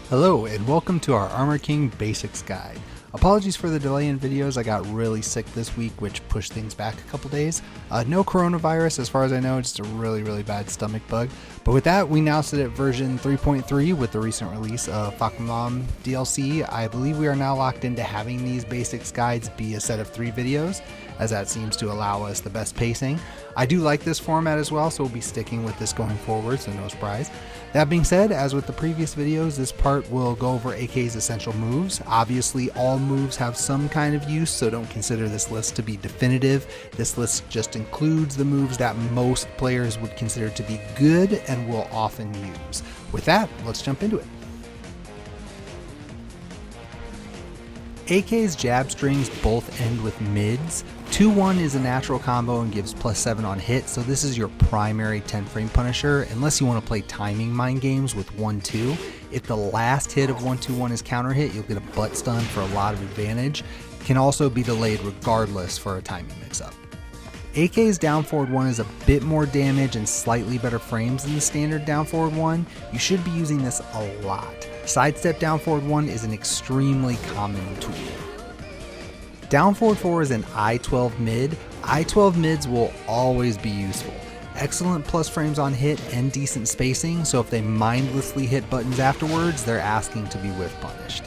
Hello and welcome to our Armor King Basics Guide. Apologies for the delay in videos, I got really sick this week which pushed things back a couple days. No coronavirus as far as I know, just a really bad stomach bug. But with that, we now sit at version 3.3 with the recent release of Fakumam DLC. I believe we are now locked into having these basics guides be a set of 3 videos, as that seems to allow us the best pacing. I do like this format as well, so we'll be sticking with this going forward, so no surprise. That being said, as with the previous videos, this part will go over AK's essential moves. Obviously, all moves have some kind of use, so don't consider this list to be definitive. This list just includes the moves that most players would consider to be good and will often use. With that, let's jump into it. AK's jab strings both end with mids. 2-1 is a natural combo and gives +7 on hit, so this is your primary 10-frame punisher unless you want to play timing mind games with 1-2. If the last hit of 1-2-1 is counter hit, you'll get a butt stun for a lot of advantage. Can also be delayed regardless for a timing mix-up. AK's down forward 1 is a bit more damage and slightly better frames than the standard down forward 1. You should be using this a lot. Sidestep down forward 1 is an extremely common tool. Down forward 4 is an I-12 mid. I-12 mids will always be useful. Excellent plus frames on hit and decent spacing, so if they mindlessly hit buttons afterwards, they're asking to be whiff punished.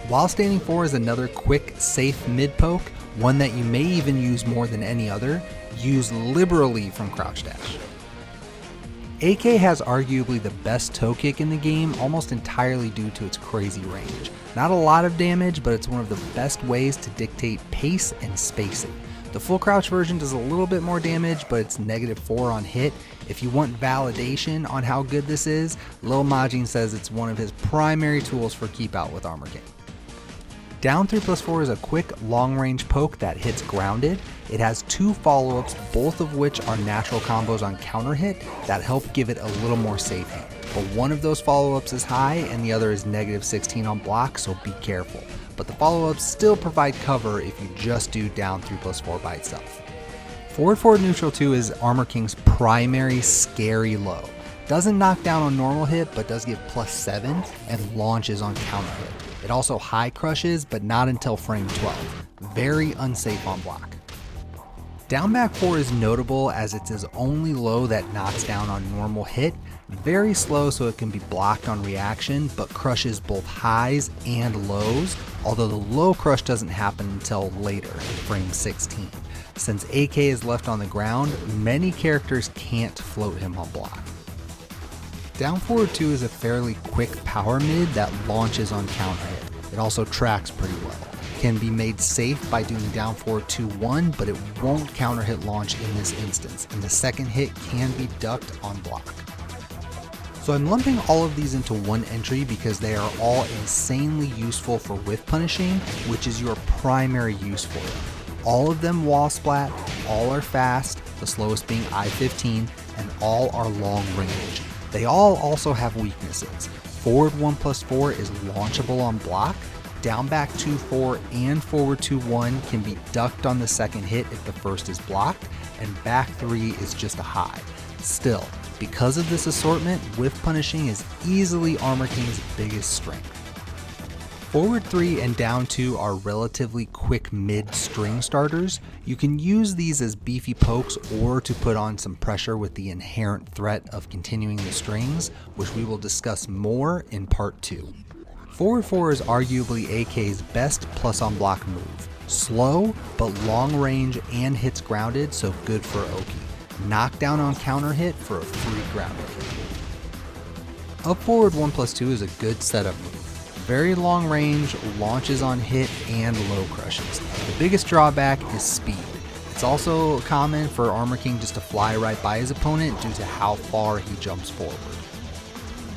While standing 4 is another quick, safe mid poke, one that you may even use more than any other. Use liberally from crouch dash. AK has arguably the best toe kick in the game, almost entirely due to its crazy range. Not a lot of damage, but it's one of the best ways to dictate pace and spacing. The full crouch version does a little bit more damage, but it's -4 on hit. If you want validation on how good this is, Lil Majin says it's one of his primary tools for keep out with Armor King. Down 3+4 is a quick long range poke that hits grounded. It has 2 follow-ups, both of which are natural combos on counter hit that help give it a little more safety. But one of those follow-ups is high and the other is -16 on block, so be careful. But the follow-ups still provide cover if you just do down 3+4 by itself. Forward neutral 2 is Armor King's primary scary low. Doesn't knock down on normal hit, but does give +7 and launches on counter hit. It also high crushes, but not until frame 12. Very unsafe on block. Down back 4 is notable as it's his only low that knocks down on normal hit. Very slow, so it can be blocked on reaction, but crushes both highs and lows, although the low crush doesn't happen until later, frame 16. Since AK is left on the ground, many characters can't float him on block. Down forward 2 is a fairly quick power mid that launches on counter hit. It also tracks pretty well. Can be made safe by doing down forward 2-1, but it won't counter hit launch in this instance, and the second hit can be ducked on block. So I'm lumping all of these into one entry because they are all insanely useful for whiff punishing, which is your primary use for them. All of them wall splat, all are fast, the slowest being I-15, and all are long range. They all also have weaknesses. Forward 1+4 is launchable on block, down back 2-4 and forward 2-1 can be ducked on the second hit if the first is blocked, and back 3 is just a high. Still, because of this assortment, whiff punishing is easily Armor King's biggest strength. Forward 3 and down 2 are relatively quick mid string starters. You can use these as beefy pokes or to put on some pressure with the inherent threat of continuing the strings, which we will discuss more in part 2. Forward 4 is arguably AK's best plus on block move. Slow, but long range and hits grounded, so good for Oki. Knockdown on counter hit for a free grounded hit. Up forward 1+2 is a good setup move. Very long range, launches on hit, and low crushes. The biggest drawback is speed. It's also common for Armor King just to fly right by his opponent due to how far he jumps forward.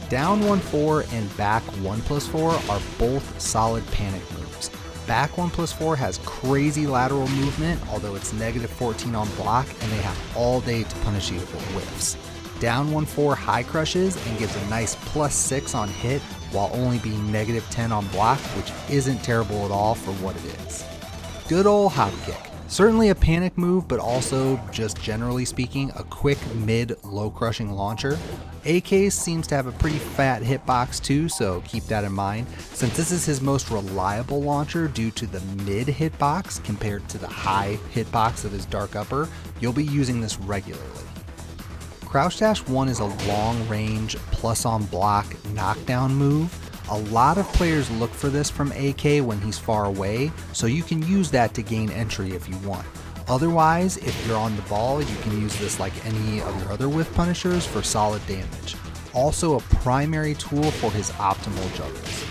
Down 1-4 and back 1+4 are both solid panic moves. Back 1+4 has crazy lateral movement, although it's -14 on block, and they have all day to punish you for whiffs. Down 1-4 high crushes and gives a nice +6 on hit, while only being -10 on block, which isn't terrible at all for what it is. Good ol' hop kick. Certainly a panic move, but also, just generally speaking, a quick mid low crushing launcher. AK seems to have a pretty fat hitbox too, so keep that in mind, since this is his most reliable launcher due to the mid hitbox compared to the high hitbox of his dark upper. You'll be using this regularly. Crouch Dash 1 is a long range plus on block knockdown move. A lot of players look for this from AK when he's far away, so you can use that to gain entry if you want. Otherwise, if you're on the ball, you can use this like any of your other whiff punishers for solid damage. Also a primary tool for his optimal juggles.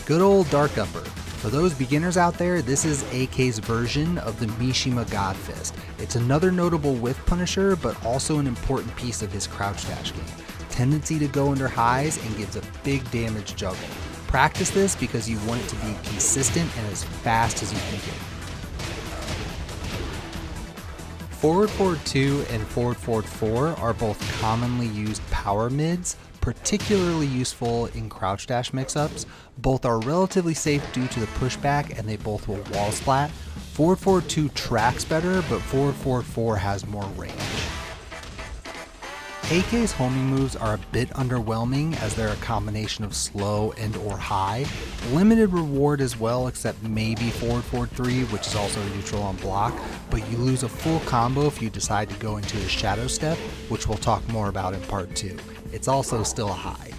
Good old dark upper. For those beginners out there, this is AK's version of the Mishima God Fist. It's another notable whiff punisher, but also an important piece of his crouch dash game. Tendency to go under highs and gives a big damage juggle. Practice this because you want it to be consistent and as fast as you can get. Forward Forward 2 and Forward Forward 4 are both commonly used power mids, particularly useful in crouch dash mix-ups. Both are relatively safe due to the pushback and they both will wall splat. Forward Forward 2 tracks better, but Forward Forward 4 has more range. AK's homing moves are a bit underwhelming as they're a combination of slow and or high. Limited reward as well, except maybe Forward Forward 3, which is also neutral on block, but you lose a full combo if you decide to go into his shadow step, which we'll talk more about in part 2. It's also still a high.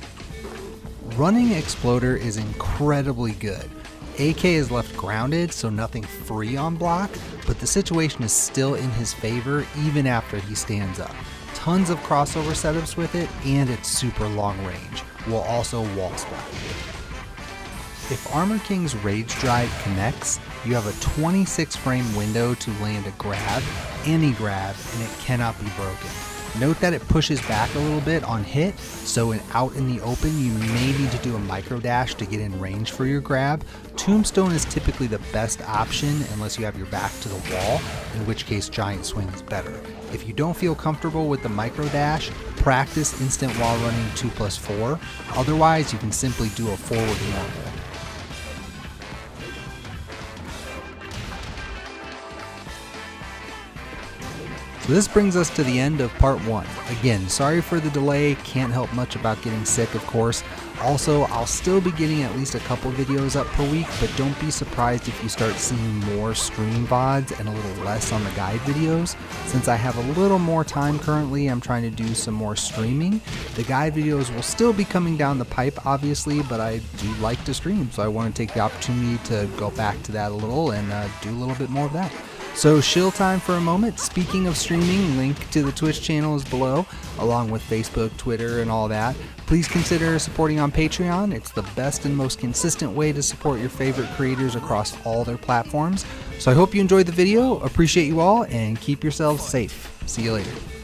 Running Exploder is incredibly good. AK is left grounded, so nothing free on block, but the situation is still in his favor even after he stands up. Tons of crossover setups with it, and it's super long range. Will also wall splat. If Armor King's Rage Drive connects, you have a 26 frame window to land a grab, any grab, and it cannot be broken. Note that it pushes back a little bit on hit, so out in the open you may need to do a micro dash to get in range for your grab. Tombstone is typically the best option unless you have your back to the wall, in which case Giant Swing is better. If you don't feel comfortable with the micro dash, practice instant while running 2+4, otherwise you can simply do a forward normal. So this brings us to the end of part 1. Again, sorry for the delay, can't help much about getting sick of course. Also, I'll still be getting at least a couple videos up per week, but don't be surprised if you start seeing more stream VODs and a little less on the guide videos. Since I have a little more time currently, I'm trying to do some more streaming. The guide videos will still be coming down the pipe obviously, but I do like to stream, so I want to take the opportunity to go back to that a little and do a little bit more of that. So shill time for a moment. Speaking of streaming, link to the Twitch channel is below, along with Facebook, Twitter, and all that. Please consider supporting on Patreon. It's the best and most consistent way to support your favorite creators across all their platforms. So I hope you enjoyed the video, appreciate you all, and keep yourselves safe. See you later.